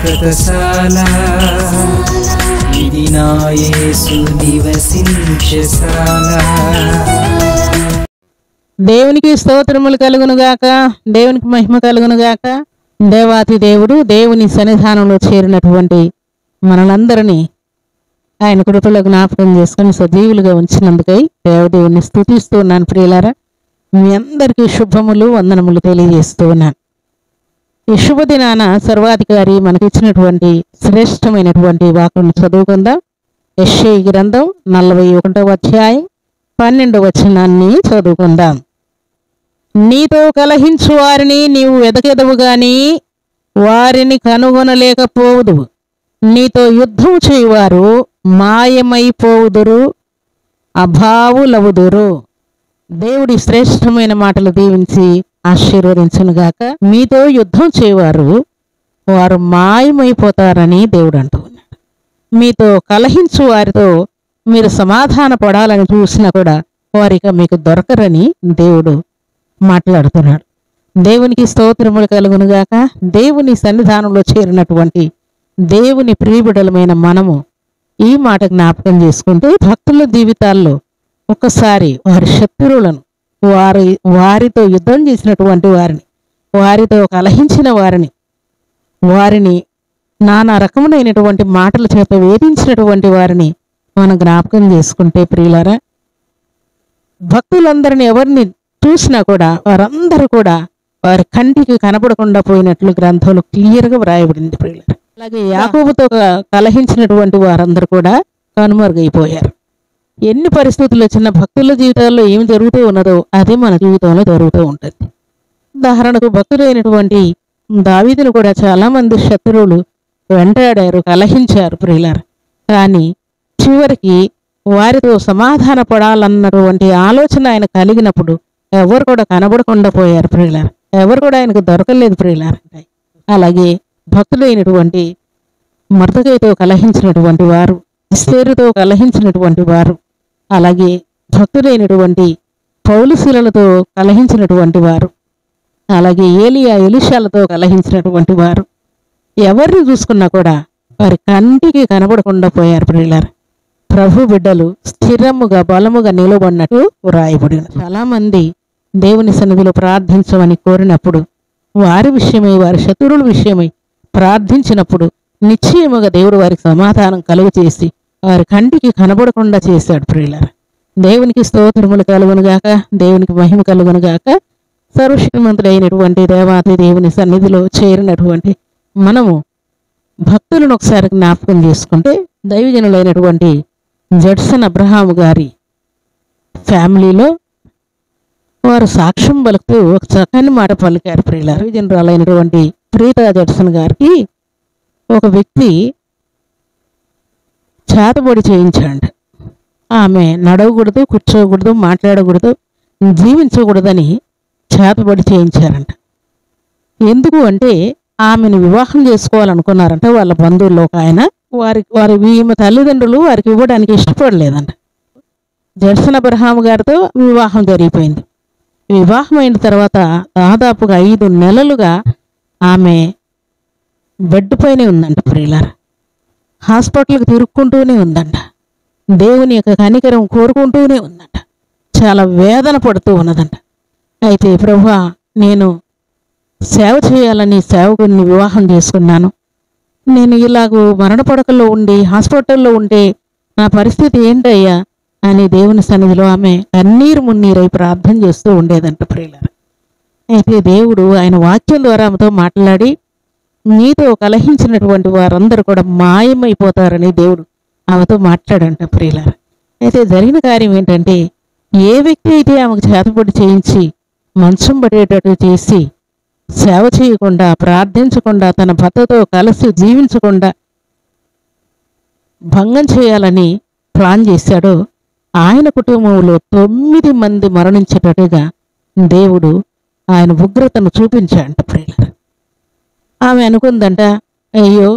శాశ్వతశాల ఇది నా యేసు నివసించశాల. దేవునికి స్తోత్రములు కలుగునుగాక, దేవునికి మహిమ కలుగునుగాక. దేవాతి దేవుడు దేవుని సన్నిధానంలో చేరినటువంటి మనలందరినీ ఆయన కృపలో జ్ఞాపకం చేసుకుని సజీవులుగా ఉంచినందుకై దేవదేవుని స్తుతిస్తూ ఉన్నాను. ప్రియులారా, మీ అందరికీ శుభములు వందనములు తెలియజేస్తూ ఉన్నాను. ఈ శుభదినాన సర్వాధికారి మనకిచ్చినటువంటి శ్రేష్టమైనటువంటి వాక్కులను చదువుకుందాం. యెషయా గ్రంథం 41వ అధ్యాయం 12వ వచనాన్ని చదువుకుందాం. నీతో కలహించు వారిని నీవు వెదకెదవు గాని వారిని కనుగొనలేకపోవుదు. నీతో యుద్ధం చేయువారు మాయమైపోవుదురు, అభావులవుదురు. దేవుడి శ్రేష్టమైన మాటలు దీవించి ఆశీర్వదించునుగాక. మీతో యుద్ధం చేయవారు వారు మాయమైపోతారని దేవుడు అంటూ ఉన్నాడు. మీతో కలహించు వారితో మీరు సమాధాన పడాలని చూసినా కూడా వారిక మీకు దొరకరని దేవుడు మాట్లాడుతున్నాడు. దేవునికి స్తోత్రములు కలుగునుగాక. దేవుని సన్నిధానంలో చేరినటువంటి దేవుని ప్రియబిడలమైన మనము ఈ మాట జ్ఞాపకం చేసుకుంటే భక్తుల జీవితాల్లో ఒక్కసారి వారి శత్రువులను వారితో యుద్ధం చేసినటువంటి వారిని, వారితో కలహించిన వారిని నానా రకములైనటువంటి మాటల చేత వేధించినటువంటి వారిని మనం జ్ఞాపకం చేసుకుంటే ప్రియులారా, భక్తులందరినీ ఎవరిని చూసినా కూడా వారందరూ కూడా వారి కంటికి కనబడకుండా పోయినట్లు గ్రంథంలో క్లియర్గా వ్రాయబడింది ప్రియులారా. అలాగే యాకోబుతో కలహించినటువంటి వారందరూ కూడా కనుమరుగైపోయారు. ఎన్ని పరిస్థితులు వచ్చినా భక్తుల జీవితాల్లో ఏమి జరుగుతూ ఉన్నదో అదే మన జీవితంలో జరుగుతూ ఉంటుంది. ఉదాహరణకు భక్తులైనటువంటి దావీదును కూడా చాలామంది శత్రువులు వెంటాడారు, కలహించారు ప్రియులారా. కానీ చివరికి వారితో సమాధాన పడాలన్నటువంటి ఆలోచన ఆయన కలిగినప్పుడు ఎవరు కూడా కనబడకుండా పోయారు ప్రియులారా. ఎవరు కూడా ఆయనకు దొరకలేదు ప్రియులారా. అలాగే భక్తులైనటువంటి మర్దకైతో కలహించినటువంటి వారు, ఎస్తేరుతో కలహించినటువంటి వారు, అలాగే భక్తులైనటువంటి పౌలుశీలతో కలహించినటువంటి వారు, అలాగే ఏలియా ఎలీషాలతో కలహించినటువంటి వారు ఎవరిని చూసుకున్నా కూడా వారి కంటికి కనబడకుండా పోయారు ప్రియులారా. ప్రభు బిడ్డలు స్థిరముగా బలముగా నిలబడినట్టు వ్రాయబడిన చాలామంది దేవుని సన్నిధిలో ప్రార్థించమని కోరినప్పుడు వారి విషయమై, వారి శత్రువుల విషయమై ప్రార్థించినప్పుడు నిశ్చయముగా దేవుడు వారికి సమాధానం కలుగు చేసి వారి కంటికి కనబడకుండా చేశాడు ప్రియులారా. దేవునికి స్తోత్రములు కలుగునుగాక, దేవునికి మహిమ కలుగునుగాక. సర్వశక్తిమంతుడైనటువంటి దేవాది దేవుని సన్నిధిలో చేరినటువంటి మనము భక్తులను ఒకసారి జ్ఞాపకం చేసుకుంటే దైవజనులైనటువంటి జడ్సన్ అబ్రహాము గారి ఫ్యామిలీలో వారు సాక్ష్యం పలుకుతూ ఒక చక్కని మాట పలికారు ప్రియులారా. దైవజనురాలైనటువంటి ప్రీతా జడ్సన్ గారికి ఒక వ్యక్తి చేతబడి చేయించాడు. ఆమె నడవకూడదు, కూర్చోకూడదు, మాట్లాడకూడదు, జీవించకూడదని చేతబడి చేయించారంట. ఎందుకు అంటే ఆమెను వివాహం చేసుకోవాలనుకున్నారంట వాళ్ళ బంధువుల్లో ఒక ఆయన. ఈమె తల్లిదండ్రులు వారికి ఇవ్వడానికి ఇష్టపడలేదంట. జడ్సన్ అబ్రహాం గారితో వివాహం జరిగిపోయింది. వివాహం అయిన తర్వాత దాదాపుగా 5 నెలలుగా ఆమె బెడ్ పైనే ఉందంట ప్రియులారా. హాస్పిటల్కి తిరుక్కుంటూనే ఉందంట. దేవుని యొక్క కనికరం కోరుకుంటూనే ఉందంట. చాలా వేదన పడుతూ ఉన్నదంట. అయితే ప్రభువా, నేను సేవ చేయాలని సేవకుని వివాహం చేసుకున్నాను. నేను ఇలాగూ మరణపడకల్లో ఉండి హాస్పిటల్లో ఉంటే నా పరిస్థితి ఏంటయ్యా అని దేవుని సన్నిధిలో ఆమె కన్నీరు మున్నీరై ప్రార్థన చేస్తూ ఉండేదంట ప్రియులారా. అయితే దేవుడు ఆయన వాక్యం ద్వారా ఆమెతో మాట్లాడి నీతో కలహించినటువంటి వారందరూ కూడా మాయమైపోతారని దేవుడు ఆమెతో మాట్లాడంట ప్రియులారా. అయితే జరిగిన కార్యం ఏంటంటే, ఏ వ్యక్తి అయితే ఆమెకు చేతబడి చేయించి మంచం పడేటట్టు చేసి సేవ చేయకుండా, ప్రార్థించకుండా, తన భర్తతో కలిసి జీవించకుండా భంగం చేయాలని ప్లాన్ చేశాడో ఆయన కుటుంబంలో 9 మంది మరణించేటట్టుగా దేవుడు ఆయన ఉగ్రతను చూపించాడంట ప్రియులారా. ఆమె అనుకుందంట, అయ్యో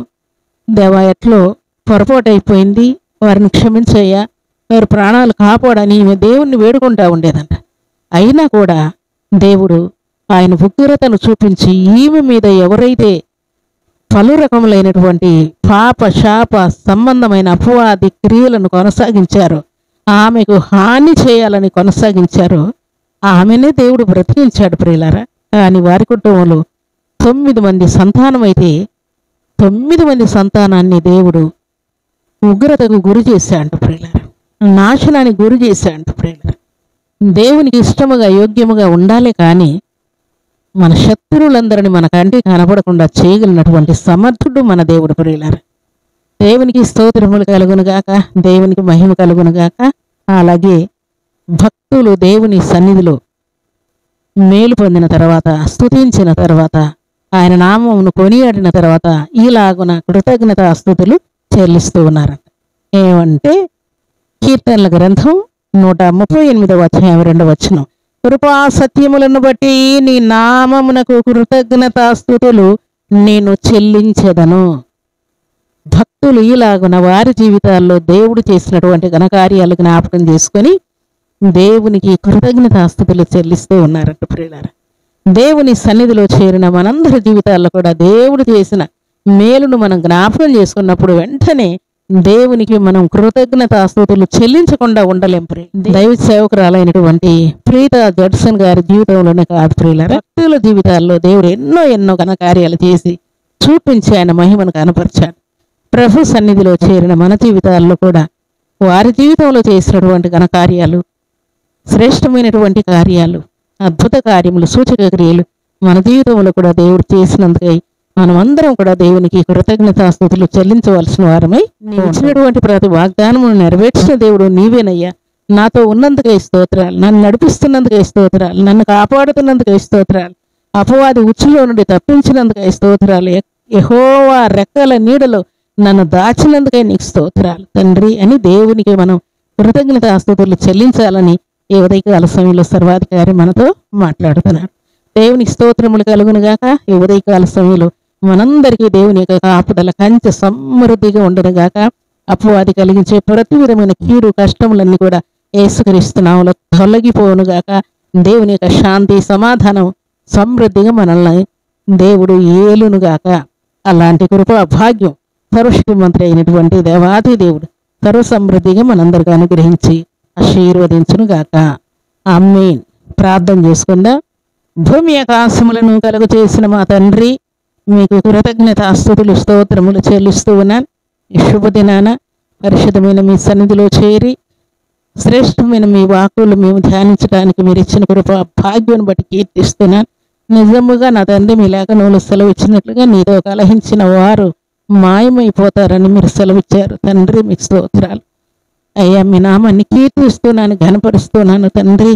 దేవా, ఎట్లో పొరపాటు అయిపోయింది, వారిని క్షమించయ్యా, వారి ప్రాణాలు కాపాడని ఈమె దేవుణ్ణి వేడుకుంటా ఉండేదంట. అయినా కూడా దేవుడు ఆయన ఉగ్రతను చూపించి ఈమె మీద ఎవరైతే పలు రకములైనటువంటి పాప శాప సంబంధమైన అపవాది క్రియలను కొనసాగించారు, ఆమెకు హాని చేయాలని కొనసాగించారు, ఆమెనే దేవుడు బ్రతికించాడు ప్రియులారా. కానీ వారి కుటుంబంలో 9 మంది సంతానం అయితే 9 మంది సంతానాన్ని దేవుడు ఉగ్రతకు గురి చేశాడు ప్రియులారా, నాశనానికి గురి చేశాడు ప్రియులారా. దేవునికి ఇష్టముగా యోగ్యముగా ఉండాలి, కానీ మన శత్రువులందరినీ మన కంటికి కనపడకుండా చేయగలిగినటువంటి సమర్థుడు మన దేవుడు ప్రియులారా. దేవునికి స్తోత్రములు కలుగునుగాక, దేవునికి మహిమ కలుగునుగాక. అలాగే భక్తులు దేవుని సన్నిధిలో మేలు పొందిన తర్వాత, స్తుతించిన తర్వాత, ఆయన నామమును కొనియాడిన తర్వాత ఈలాగున కృతజ్ఞతాస్తుతులు చెల్లిస్తూ ఉన్నారంట. ఏమంటే కీర్తనల గ్రంథం 138వ అధ్యాయం 2వ వచనం, కృపా సత్యములను బట్టి నీ నామమునకు కృతజ్ఞతాస్తుతులు నేను చెల్లించెదను. భక్తులు ఈలాగున వారి జీవితాల్లో దేవుడు చేసినటువంటి ఘనకార్యాలు జ్ఞాపకం చేసుకొని దేవునికి కృతజ్ఞతాస్తుతులు చెల్లిస్తూ ఉన్నారంట ప్రియులారా. దేవుని సన్నిధిలో చేరిన మనందరి జీవితాల్లో కూడా దేవుడు చేసిన మేలును మనం జ్ఞాపకం చేసుకున్నప్పుడు వెంటనే దేవునికి మనం కృతజ్ఞతాస్తుతులు చెల్లించకుండా ఉండలేం. దైవ సేవకురాలైనటువంటి ప్రీత జడ్సన్ గారి జీవితంలోనే కాదు ప్రియులారా, భక్తుల జీవితాల్లో దేవుడు ఎన్నో ఘనకార్యాలు చేసి చూపించి ఆయన మహిమను కనపరిచాడు. ప్రభు సన్నిధిలో చేరిన మన జీవితాల్లో కూడా వారి జీవితంలో చేసినటువంటి ఘనకార్యాలు, శ్రేష్టమైనటువంటి కార్యాలు, అద్భుత కార్యములు, సూచక క్రియలు మన జీవితంలో కూడా దేవుడు చేసినందుకై మనమందరం కూడా దేవునికి కృతజ్ఞతాస్తుతులు చెల్లించవలసిన వారమై, నీవు ఇచ్చినటువంటి ప్రతి వాగ్దానమును నెరవేర్చిన దేవుడు నీవేనయ్యా, నాతో ఉన్నందుకై స్తోత్రాలు, నన్ను నడిపిస్తున్నందుకై స్తోత్రాలు, నన్ను కాపాడుతున్నందుకై స్తోత్రాలు, అపవాది ఉచ్చులో నుండి తప్పించినందుకై స్తోత్రాలు, యెహోవా రెక్కల నీడలో నన్ను దాచినందుకై నీకు స్తోత్రాలు తండ్రి అని దేవునికి మనం కృతజ్ఞతాస్తుతులు చెల్లించాలని ఈ ఉదయకాల సమయంలో సర్వాధికారి మనతో మాట్లాడుతున్నాడు. దేవునికి స్తోత్రములు కలుగునుగాక. ఈ ఉదయకాల సమయంలో మనందరికీ దేవుని యొక్క కాపుదల కంచె సమృద్ధిగా ఉండనుగాక. అపవాది కలిగించే ప్రతి విధమైన కీడు కష్టములన్నీ కూడా యేసుక్రీస్తు నామములో తొలగిపోనుగాక. దేవుని యొక్క శాంతి సమాధానం సమృద్ధిగా మనల్ని దేవుడు ఏలునుగాక. అలాంటి కృప భాగ్యం సర్వశక్తిమంతుడు అయినటువంటి దేవాది దేవుడు సర్వ సమృద్ధిగా మనందరికీ అనుగ్రహించి ఆశీర్వదించునుగాక. ఆమేన్. ప్రార్థన చేసుకుందాం. భూమి ఆకాశములను కలుగు చేసిన మా తండ్రి, మీకు కృతజ్ఞతాస్తుతులు స్తోత్రములు చెల్లిస్తూ ఉన్నాను. ఈ శుభదినాన పరిశుద్ధమైన మీ సన్నిధిలో చేరి శ్రేష్టమైన మీ వాక్కులు మేము ధ్యానించడానికి మీరు ఇచ్చిన కృప భాగ్యం బట్టి కీర్తిస్తున్నాను. నిజముగా నా తండ్రి మీ లేఖనంలో సెలవు ఇచ్చినట్లుగా నీతో కలహించిన వారు మాయమైపోతారని మీరు సెలవిచ్చారు తండ్రి. మీకు స్తోత్రాలు అయ్యా. మీ నామాన్ని కీర్తిస్తున్నాను, ఘనపరుస్తున్నాను తండ్రి.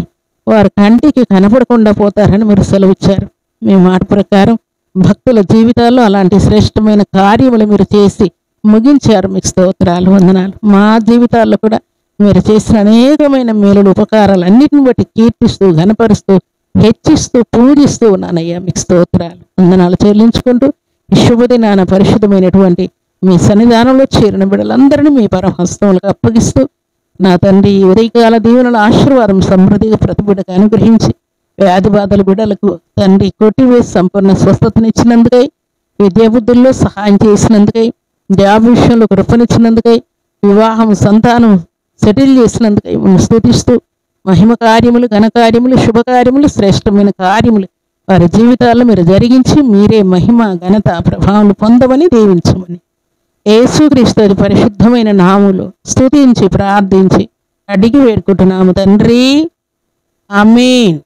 వారి కంటికి కనపడకుండా పోతారని మీరు సెలవిచ్చారు. మీ మాట ప్రకారం భక్తుల జీవితాల్లో అలాంటి శ్రేష్టమైన కార్యములు మీరు చేసి ముగించారు. మీకు స్తోత్రాలు, వందనాలు. మా జీవితాల్లో కూడా మీరు చేసిన అనేకమైన మేలులు ఉపకారాలు అన్నిటిని బట్టి కీర్తిస్తూ ఘనపరుస్తూ హెచ్చిస్తూ పూజిస్తూ ఉన్నానయ్యా. మీకు స్తోత్రాలు, వందనాలు చెల్లించుకుంటూ ఈ శుభదినాన పరిశుద్ధమైనటువంటి మీ సన్నిధానంలో చేరిన బిడ్డలందరినీ మీ పరమహస్తములకు అప్పగిస్తూ నా తండ్రి ఈ ఉదయకాల దీవెనల ఆశీర్వాదం సమృద్ధిగా ప్రతి బిడ్డకు అనుగ్రహించి వ్యాధి బాధల బిడ్డలకు తండ్రి కొట్టివేసి సంపూర్ణ స్వస్థతనిచ్చినందుకై, విద్యాబుద్ధుల్లో సహాయం చేసినందుకై, జాబ్ విషయంలో కృపనిచ్చినందుకై, వివాహం సంతానం సెటిల్ చేసినందుకై స్తుతిస్తూ మహిమ కార్యములు, ఘనకార్యములు, శుభకార్యములు, శ్రేష్టమైన కార్యములు వారి జీవితాల్లో మీరు జరిగించి మీరే మహిమ ఘనత ప్రభావాలు పొందమని దీవించమని యేసుక్రీస్తు పరిశుద్ధమైన నామములో స్తుతించి ప్రార్థించి అడిగి వేడుకుంటున్నాము తండ్రి. ఆమేన్.